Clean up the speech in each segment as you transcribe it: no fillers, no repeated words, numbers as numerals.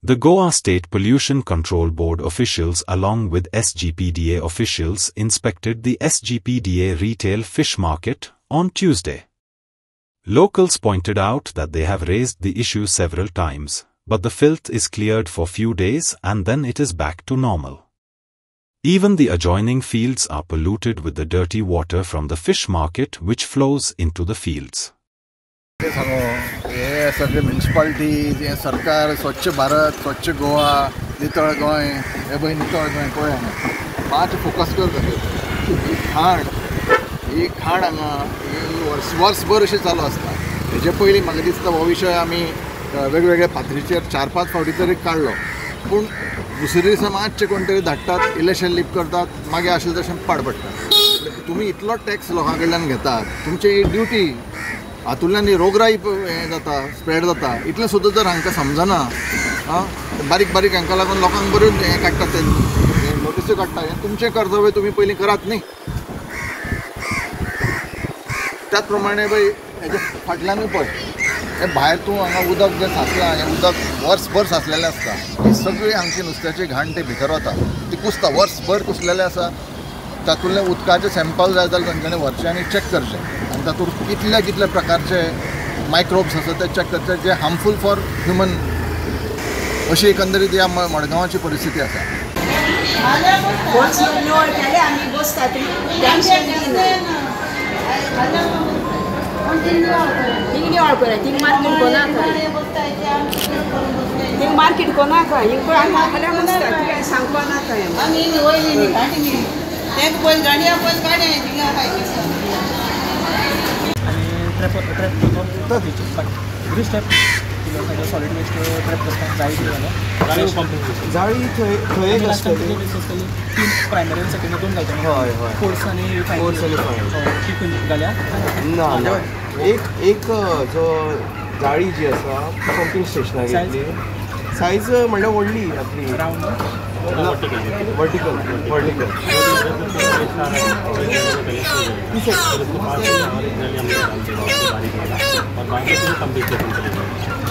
The Goa State Pollution Control Board officials along with SGPDA officials inspected the SGPDA retail fish market on Tuesday. Locals pointed out that they have raised the issue several times, but the filth is cleared for few days and then it is back to normal. Even the adjoining fields are polluted with the dirty water from the fish market which flows into the fields. हे सगळे municipality जे सरकार स्वच्छ भारत स्वच्छ गोवा नितळ गोंय हे पळय नितळ गोंय पळय मातशें फोकस करता ही खाण हांगा ही वर्सभर अशें चालू आसता. हेजे पयलीं म्हाका दिसता हो विशय आमी वेगवेगळ्या फातरीचेर 4-5 फावटी तरी काडलो, पूण दुसरे दिसा मातशें कोण तरी धाडटात, इलेक्शन लीप करतात, मागीर आशिल्लें तशें पाड पडटा. तुमी इतलो टॅक्स लोकां कडल्यान घेतात, तुमची ही ड्युटी, हातूंतल्यान रोगराई हें जाता, स्प्रेड जाता, इतलें सुद्दां जर हांकां समजना, बारीक बारीक हांकां लागून लोकांक बऱ्यो हें काडटात, ते नोटीसो काडटा, हें तुमचें कर्तव्य तुमी पयलीं करात न्ही. त्याच प्रमाणे पळय हेजे फाटल्यानूय पळय हें भायर तूं हांगा उदक जें साचलां, हें उदक वर्सभर साचलेलें आसता, ही सगळी हांगची नुस्त्याची घाण ते भितर वता, ती कुसता, वर्सभर कुसलेलें आसा. तातूंतले उदकाचे सॅम्पल जाय जाल्यार तांच्यांनी व्हरचें आनी चॅक करचें, आनी तातूंत कितले कितले प्रकारचे मायक्रोब्स आसा ते चॅक करचे जे हार्मफूल फॉर ह्युमन. अशी एकंदरीत ह्या मडगांवाची परिस्थिती आसा. मार्केट कोणाक एक पॉइंट गाडी आपण गाडी सॉलिड वेस्ट ट्रॅप करता जाळी थंय एक आसतली 3 प्रायमरी आनी सेकंडरी 2 घालता. हय हय फोर्स आनी फायनल घाल्या ना एक जो जाळी जी आसा पंपिंग स्टेशनार घेतली. सायज म्हणल्यार व्हडली आपली रावंड वर्टिकल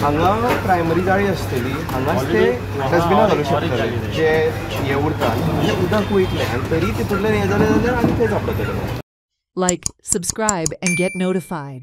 हांगा प्रायमरी जाळी आसतली, हांगाच ते डस्टबिना घालूं शकतले जे हे उरता म्हणजे उदक वयतलें आनी तरी तितूंतल्यान हें जालें जाल्यार आनी तें जातलें. Like, subscribe and get notified.